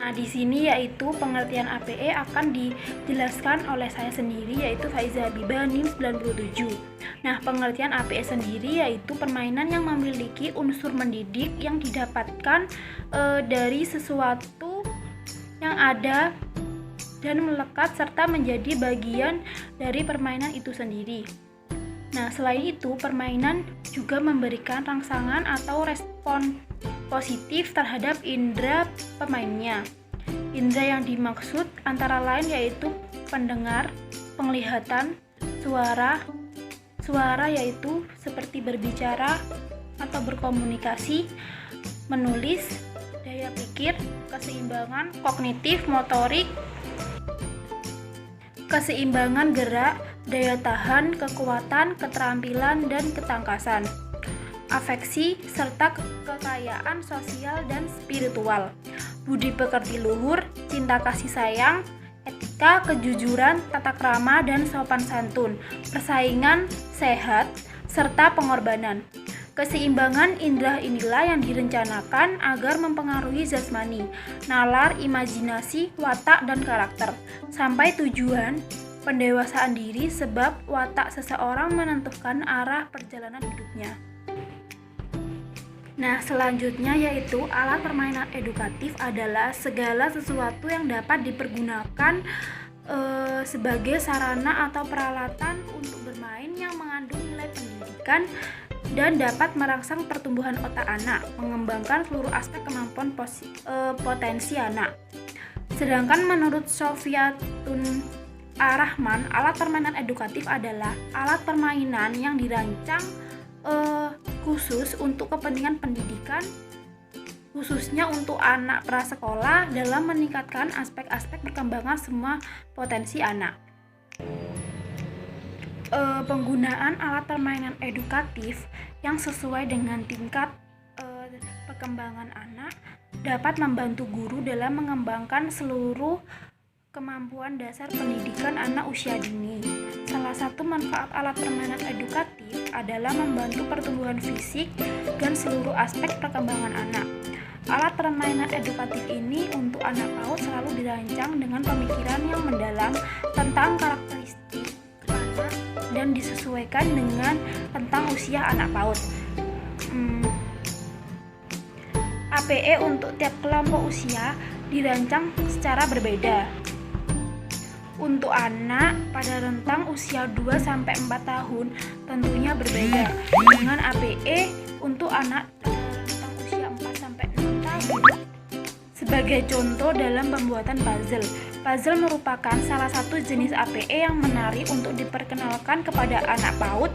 Nah, di sini yaitu pengertian APE akan dijelaskan oleh saya sendiri, yaitu Faiza Habibah NIM 97. Nah, pengertian APE sendiri yaitu permainan yang memiliki unsur mendidik yang didapatkan dari sesuatu yang ada dan melekat serta menjadi bagian dari permainan itu sendiri. Nah, selain itu, permainan juga memberikan rangsangan atau respon positif terhadap indera pemainnya. Indera yang dimaksud antara lain yaitu pendengar, penglihatan, suara yaitu seperti berbicara atau berkomunikasi, menulis, daya pikir, keseimbangan kognitif, motorik, keseimbangan gerak, daya tahan, kekuatan, keterampilan, dan ketangkasan, afeksi, serta kekayaan sosial dan spiritual, budi pekerti luhur, cinta kasih sayang, etika, kejujuran, tata krama, dan sopan santun, persaingan sehat, serta pengorbanan. Keseimbangan indera inilah yang direncanakan agar mempengaruhi jasmani, nalar, imajinasi, watak, dan karakter, sampai tujuan pendewasaan diri, sebab watak seseorang menentukan arah perjalanan hidupnya. Nah, selanjutnya yaitu alat permainan edukatif adalah segala sesuatu yang dapat dipergunakan sebagai sarana atau peralatan untuk bermain yang mengandung nilai pendidikan dan dapat merangsang pertumbuhan otak anak, mengembangkan seluruh aspek kemampuan potensi anak. Sedangkan menurut Sofiatun Ar-Rahman, alat permainan edukatif adalah alat permainan yang dirancang khusus untuk kepentingan pendidikan, khususnya untuk anak prasekolah dalam meningkatkan aspek-aspek perkembangan semua potensi anak. Penggunaan alat permainan edukatif yang sesuai dengan tingkat perkembangan anak dapat membantu guru dalam mengembangkan seluruh kemampuan dasar pendidikan anak usia dini. Salah satu manfaat alat permainan edukatif adalah membantu pertumbuhan fisik dan seluruh aspek perkembangan anak. Alat permainan edukatif ini untuk anak PAUD selalu dirancang dengan pemikiran yang mendalam tentang karakteristik anak dan disesuaikan dengan tentang usia anak PAUD. APE untuk tiap kelompok usia dirancang secara berbeda. Untuk anak pada rentang usia 2-4 tahun tentunya berbeda dengan APE untuk anak rentang usia 4-6 tahun. Sebagai contoh dalam pembuatan puzzle. Puzzle merupakan salah satu jenis APE yang menarik untuk diperkenalkan kepada anak PAUD.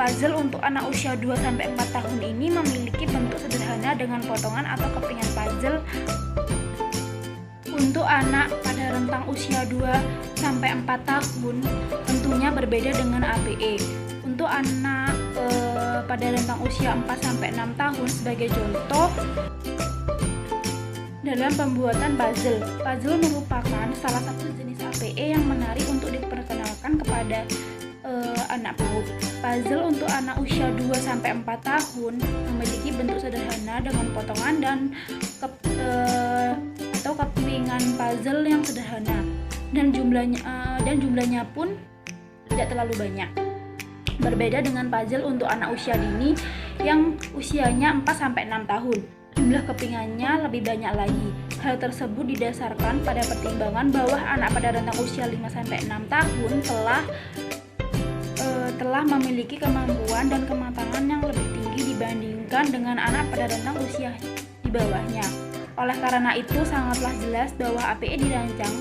Puzzle untuk anak usia 2-4 tahun ini memiliki bentuk sederhana dengan potongan atau kepingan puzzle. Untuk anak pada rentang usia 2-4 tahun tentunya berbeda dengan APE. Untuk anak pada rentang usia 4-6 tahun sebagai contoh dalam pembuatan puzzle. Puzzle merupakan salah satu jenis APE yang menarik untuk diperkenalkan kepada anak PAUD. Puzzle untuk anak usia 2-4 tahun memiliki bentuk sederhana dengan potongan dan atau kepingan puzzle yang sederhana dan jumlahnya pun tidak terlalu banyak. Berbeda dengan puzzle untuk anak usia dini yang usianya 4-6 tahun. Jumlah kepingannya lebih banyak lagi. Hal tersebut didasarkan pada pertimbangan bahwa anak pada rentang usia 5-6 tahun telah memiliki kemampuan dan kematangan yang lebih tinggi dibandingkan dengan anak pada rentang usia di bawahnya. Oleh karena itu, sangatlah jelas bahwa APE dirancang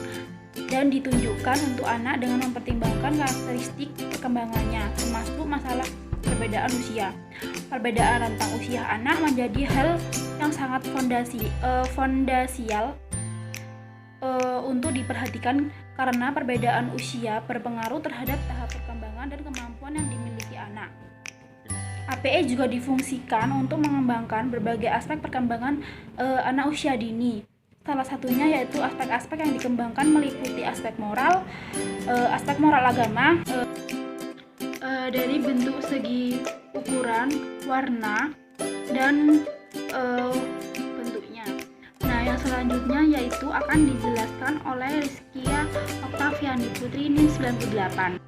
dan ditunjukkan untuk anak dengan mempertimbangkan karakteristik perkembangannya, termasuk masalah perbedaan usia. Perbedaan rentang usia anak menjadi hal yang sangat fondasial untuk diperhatikan karena perbedaan usia berpengaruh terhadap tahap perkembangan dan kemampuan yang dimiliki anak. APE juga difungsikan untuk mengembangkan berbagai aspek perkembangan anak usia dini. Salah satunya yaitu aspek-aspek yang dikembangkan meliputi aspek moral agama, dari bentuk, segi, ukuran, warna, dan bentuknya. Nah, Yang selanjutnya yaitu akan dijelaskan oleh Rizkia Oktaviani Putri NIM 98.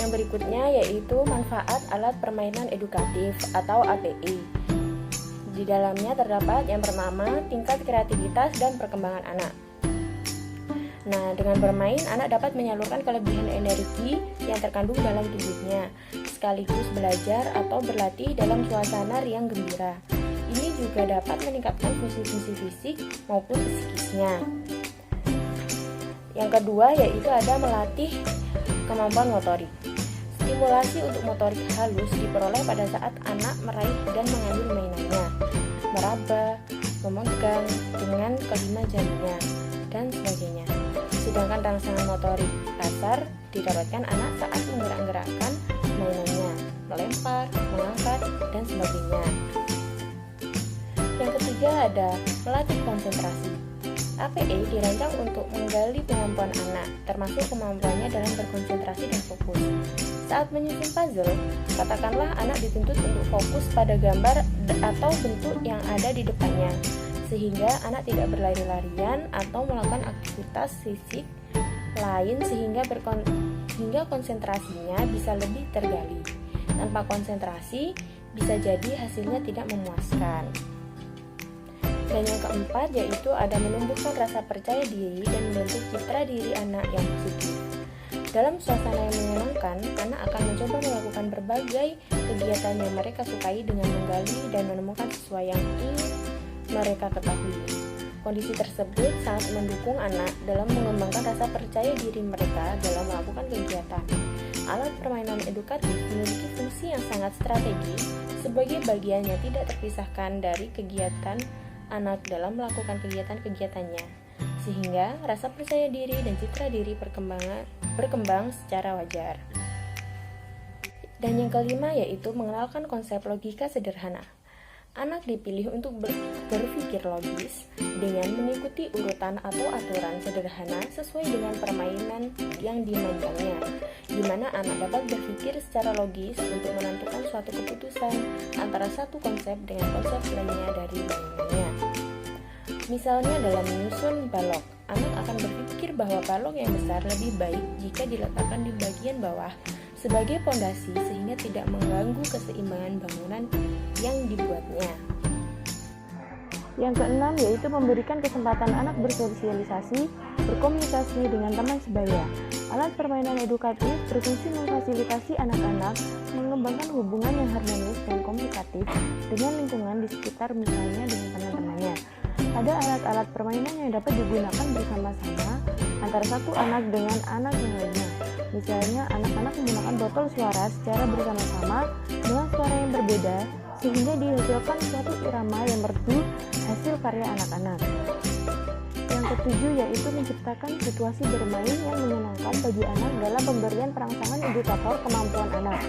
Yang berikutnya yaitu manfaat alat permainan edukatif atau APE. Di dalamnya terdapat yang pertama tingkat kreativitas dan perkembangan anak. Nah, dengan bermain, anak dapat menyalurkan kelebihan energi yang terkandung dalam tubuhnya, sekaligus belajar atau berlatih dalam suasana riang gembira. Ini juga dapat meningkatkan fungsi-fungsi fisik maupun psikisnya. Yang kedua yaitu ada melatih kemampuan motorik. Stimulasi untuk motorik halus diperoleh pada saat anak meraih dan mengambil mainannya, meraba, memegang dengan kelima jarinya, dan sebagainya. Sedangkan rangsangan motorik kasar didapatkan anak saat menggerak-gerakkan mainannya, melempar, mengangkat, dan sebagainya. Yang ketiga ada melatih konsentrasi. APE dirancang untuk menggali kemampuan anak, termasuk kemampuannya dalam berkonsentrasi dan fokus. Saat menyusun puzzle, katakanlah anak dituntut untuk fokus pada gambar atau bentuk yang ada di depannya, sehingga anak tidak berlari-larian atau melakukan aktivitas fisik lain sehingga konsentrasinya bisa lebih tergali. Tanpa konsentrasi, bisa jadi hasilnya tidak memuaskan. Dan yang keempat yaitu ada menumbuhkan rasa percaya diri dan membentuk citra diri anak yang positif. Dalam suasana yang menyenangkan, anak akan mencoba melakukan berbagai kegiatan yang mereka sukai dengan menggali dan menemukan sesuai yang ingin mereka ketahui. Kondisi tersebut sangat mendukung anak dalam mengembangkan rasa percaya diri mereka dalam melakukan kegiatan. Alat permainan edukatif memiliki fungsi yang sangat strategis sebagai bagian yang tidak terpisahkan dari kegiatan anak dalam melakukan kegiatan-kegiatannya, sehingga rasa percaya diri dan citra diri berkembang secara wajar. Dan yang kelima yaitu mengenalkan konsep logika sederhana. Anak dipilih untuk berpikir logis dengan mengikuti urutan atau aturan sederhana sesuai dengan permainan yang dimainkannya, di mana anak dapat berpikir secara logis untuk menentukan suatu keputusan antara satu konsep dengan konsep lainnya dari mainannya. Misalnya dalam menyusun balok, anak akan berpikir bahwa balok yang besar lebih baik jika diletakkan di bagian bawah sebagai pondasi sehingga tidak mengganggu keseimbangan bangunan yang dibuatnya. Yang keenam yaitu memberikan kesempatan anak bersosialisasi, berkomunikasi dengan teman sebaya. Alat permainan edukatif berfungsi memfasilitasi anak-anak mengembangkan hubungan yang harmonis dan komunikatif dengan lingkungan di sekitar, misalnya dengan teman-temannya. Ada alat-alat permainan yang dapat digunakan bersama-sama antara satu anak dengan anak yang lainnya. Misalnya, anak-anak menggunakan botol suara secara bersama-sama dengan suara yang berbeda sehingga dihasilkan suatu irama yang merdu hasil karya anak-anak. Yang ketujuh yaitu menciptakan situasi bermain yang menyenangkan bagi anak dalam pemberian perangsangan indikator kemampuan anak.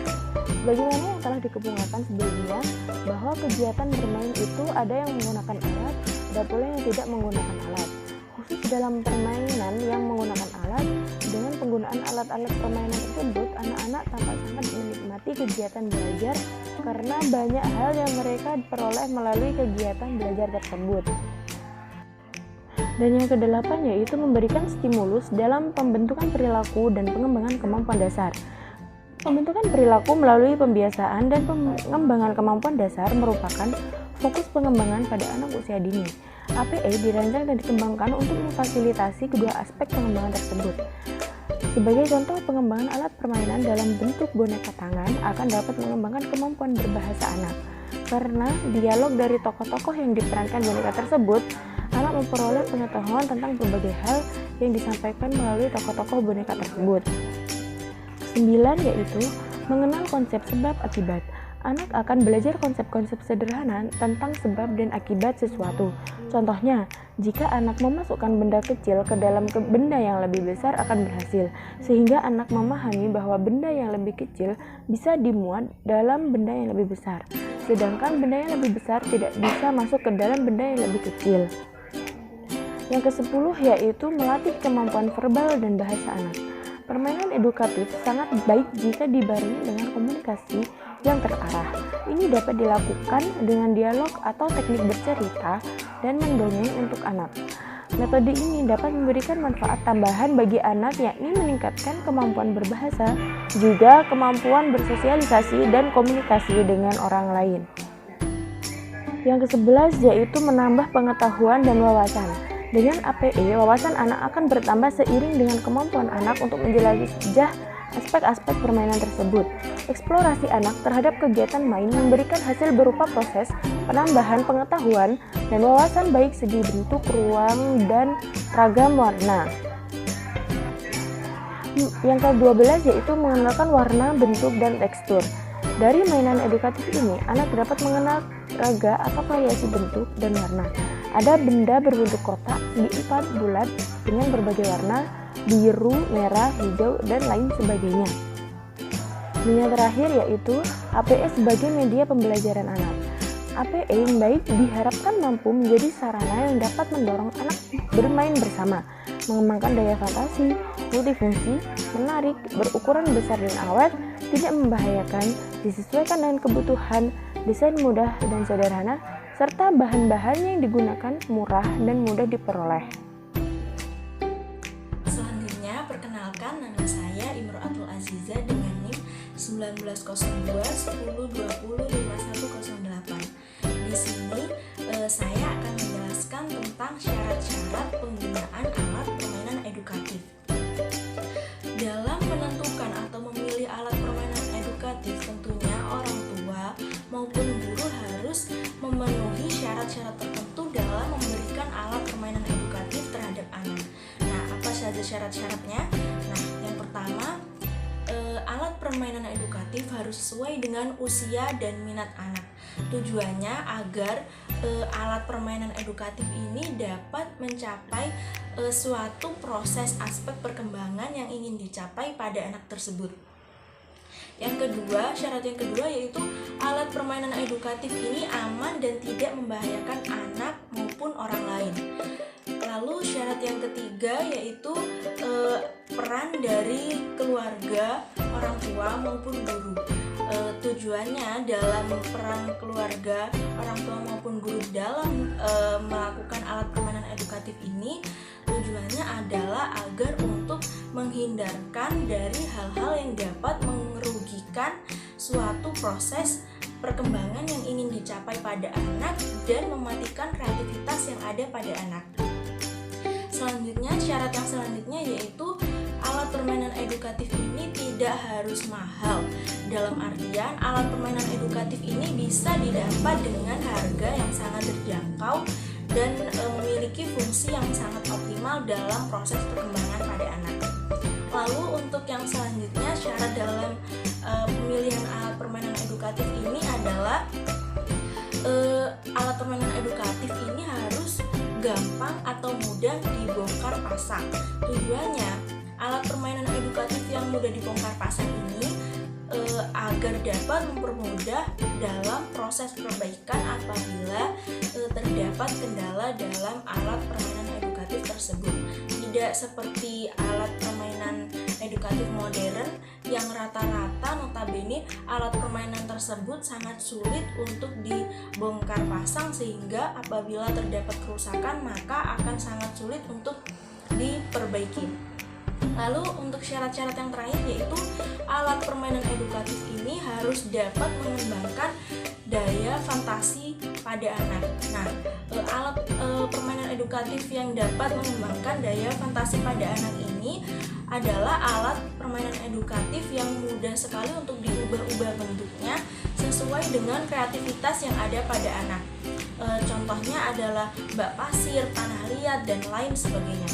Bagaimana yang telah dikemukakan sebelumnya, bahwa kegiatan bermain itu ada yang menggunakan alat, ada pula yang tidak menggunakan alat. Khusus dalam permainan yang menggunakan alat, dengan penggunaan alat-alat permainan tersebut, anak-anak tampak sangat menikmati kegiatan belajar karena banyak hal yang mereka peroleh melalui kegiatan belajar tersebut. Dan yang kedelapan yaitu memberikan stimulus dalam pembentukan perilaku dan pengembangan kemampuan dasar. Pembentukan perilaku melalui pembiasaan dan pengembangan kemampuan dasar merupakan fokus pengembangan pada anak usia dini. APE dirancang dan dikembangkan untuk memfasilitasi kedua aspek pengembangan tersebut. Sebagai contoh, pengembangan alat permainan dalam bentuk boneka tangan akan dapat mengembangkan kemampuan berbahasa anak. Karena dialog dari tokoh-tokoh yang diperankan boneka tersebut, anak memperoleh pengetahuan tentang berbagai hal yang disampaikan melalui tokoh-tokoh boneka tersebut. 9 yaitu mengenal konsep sebab akibat. Anak akan belajar konsep-konsep sederhana tentang sebab dan akibat sesuatu. Contohnya, jika anak memasukkan benda kecil ke dalam benda yang lebih besar akan berhasil, sehingga anak memahami bahwa benda yang lebih kecil bisa dimuat dalam benda yang lebih besar, sedangkan benda yang lebih besar tidak bisa masuk ke dalam benda yang lebih kecil. Yang ke-10 yaitu melatih kemampuan verbal dan bahasa anak. Permainan edukatif sangat baik jika dibarengi dengan komunikasi yang terarah. Ini dapat dilakukan dengan dialog atau teknik bercerita dan mendongeng untuk anak. Metode ini dapat memberikan manfaat tambahan bagi anak, yakni meningkatkan kemampuan berbahasa, juga kemampuan bersosialisasi dan komunikasi dengan orang lain. Yang ke-11 yaitu menambah pengetahuan dan wawasan. Dengan APE, wawasan anak akan bertambah seiring dengan kemampuan anak untuk menjelajah aspek-aspek permainan tersebut. Eksplorasi anak terhadap kegiatan main memberikan hasil berupa proses penambahan pengetahuan dan wawasan baik segi bentuk, ruang, dan ragam warna. Yang ke-12 yaitu mengenalkan warna, bentuk, dan tekstur. Dari mainan edukatif ini, anak dapat mengenal raga atau variasi bentuk dan warna. Ada benda berbentuk kotak, segi empat, bulat, dengan berbagai warna, biru, merah, hijau, dan lain sebagainya. Yang terakhir yaitu APE sebagai media pembelajaran anak. APE yang baik diharapkan mampu menjadi sarana yang dapat mendorong anak bermain bersama, mengembangkan daya fantasi, multifungsi, menarik, berukuran besar dan awet, tidak membahayakan, disesuaikan dengan kebutuhan, desain mudah dan sederhana, serta bahan-bahan yang digunakan murah dan mudah diperoleh. Selanjutnya, perkenalkan, nama saya Imro'atul Aziza dengan NIM 190210205108. Di sini saya akan menjelaskan tentang syarat-syarat penggunaan alat permainan edukatif. Dalam menentukan atau memilih alat permainan edukatif, tentunya orang tua maupun guru harus memenuhi syarat-syarat tertentu dalam memberikan alat permainan edukatif terhadap anak. Nah, apa saja syarat-syaratnya? Nah, yang pertama, alat permainan edukatif harus sesuai dengan usia dan minat anak. Tujuannya agar alat permainan edukatif ini dapat mencapai suatu proses aspek perkembangan yang ingin dicapai pada anak tersebut. Yang kedua, syarat yang kedua yaitu alat permainan edukatif ini aman dan tidak membahayakan anak maupun orang lain. Lalu syarat yang ketiga yaitu peran dari keluarga, orang tua maupun guru. Tujuannya dalam peran keluarga, orang tua maupun guru dalam melakukan alat permainan edukatif ini, tujuannya adalah agar untuk menghindarkan dari hal-hal yang dapat merugikan suatu proses perkembangan yang ingin dicapai pada anak dan mematikan kreativitas yang ada pada anak. Selanjutnya, syarat yang selanjutnya yaitu alat permainan edukatif ini tidak harus mahal. Dalam artian, alat permainan edukatif ini bisa didapat dengan harga yang sangat terjangkau dan memiliki fungsi yang sangat optimal dalam proses perkembangan pada anak. Lalu untuk yang selanjutnya, syarat dalam pemilihan alat permainan edukatif ini adalah alat permainan edukatif ini harus gampang atau mudah dibongkar pasang. Tujuannya, alat permainan edukatif yang mudah dibongkar pasang ini agar dapat mempermudah dalam proses perbaikan apabila terdapat kendala dalam alat permainan edukatif tersebut. Tidak seperti alat permainan edukatif modern yang rata-rata notabene alat permainan tersebut sangat sulit untuk dibongkar pasang, sehingga apabila terdapat kerusakan maka akan sangat sulit untuk diperbaiki. Lalu untuk syarat-syarat yang terakhir yaitu alat permainan edukatif ini harus dapat mengembangkan daya fantasi pada anak. Nah, alat permainan edukatif yang dapat mengembangkan daya fantasi pada anak ini adalah alat permainan edukatif yang mudah sekali untuk diubah-ubah bentuknya sesuai dengan kreativitas yang ada pada anak. Contohnya adalah bak pasir, tanah liat, dan lain sebagainya.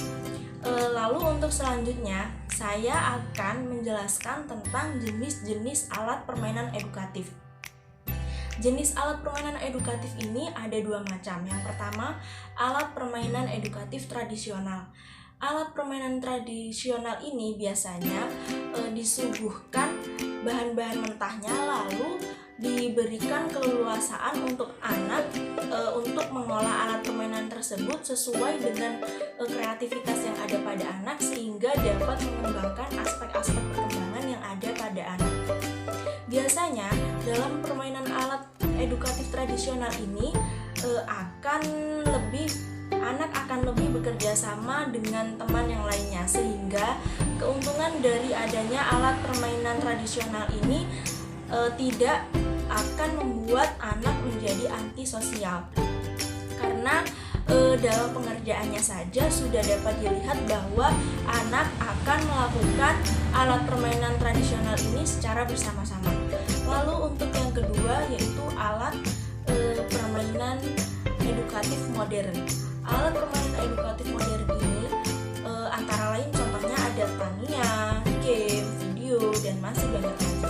Lalu untuk selanjutnya, saya akan menjelaskan tentang jenis-jenis alat permainan edukatif. Jenis alat permainan edukatif ini ada dua macam. Yang pertama, alat permainan edukatif tradisional. Alat permainan tradisional ini biasanya disuguhkan bahan-bahan mentahnya, lalu diberikan keleluasaan untuk anak untuk mengolah alat permainan tersebut sesuai dengan kreativitas yang ada pada anak, sehingga dapat mengembangkan aspek-aspek perkembangan yang ada pada anak. Biasanya dalam permainan alat edukatif tradisional ini anak akan lebih bekerja sama dengan teman yang lainnya, sehingga keuntungan dari adanya alat permainan tradisional ini tidak akan membuat anak menjadi antisosial, karena dalam pengerjaannya saja sudah dapat dilihat bahwa anak akan melakukan alat permainan tradisional ini secara bersama-sama. Lalu untuk yang kedua yaitu alat permainan edukatif modern. Alat permainan edukatif modern ini antara lain contohnya ada Tania, game, video, dan masih banyak lagi.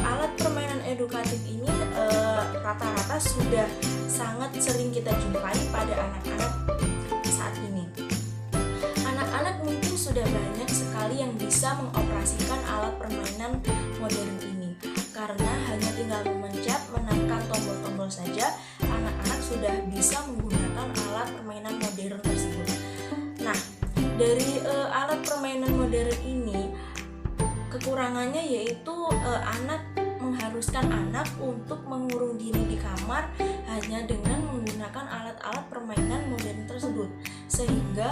Alat permainan edukatif ini rata-rata sudah sangat sering kita jumpai pada anak-anak saat ini. Anak-anak mungkin sudah banyak sekali yang bisa mengoperasikan alat permainan modern ini, karena hanya tinggal memencet, menekan tombol-tombol saja, anak-anak sudah bisa menggunakan alat permainan modern tersebut. Nah, dari alat permainan modern ini, kekurangannya yaitu mengharuskan anak untuk mengurung diri di kamar hanya dengan menggunakan alat-alat permainan modern tersebut, sehingga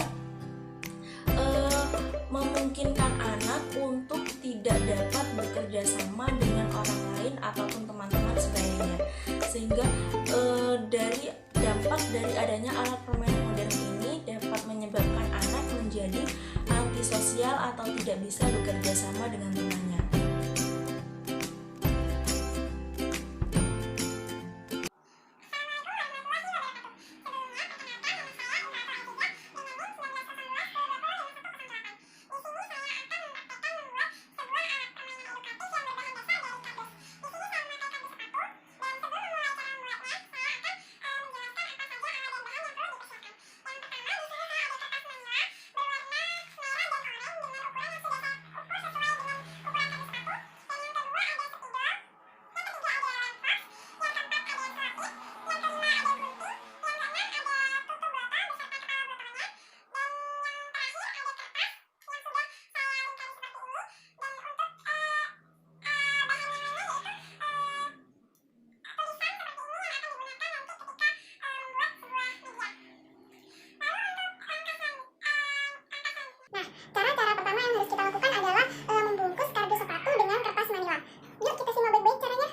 memungkinkan anak untuk tidak dapat bekerja sama dengan orang lain ataupun teman-teman sebayanya, sehingga dari dampak dari adanya alat permainan modern ini dapat menyebabkan anak menjadi antisosial atau tidak bisa bekerja sama dengan temannya. Cara-cara pertama yang harus kita lakukan adalah membungkus kardus sepatu dengan kertas manila. Yuk kita simak baik-baik caranya.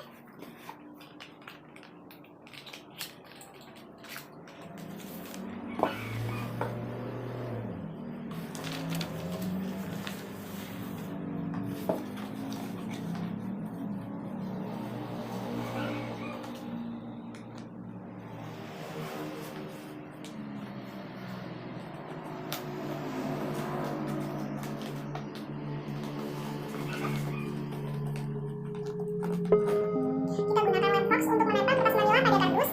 Kita gunakan lem fox untuk menempel kertas manila pada kardus.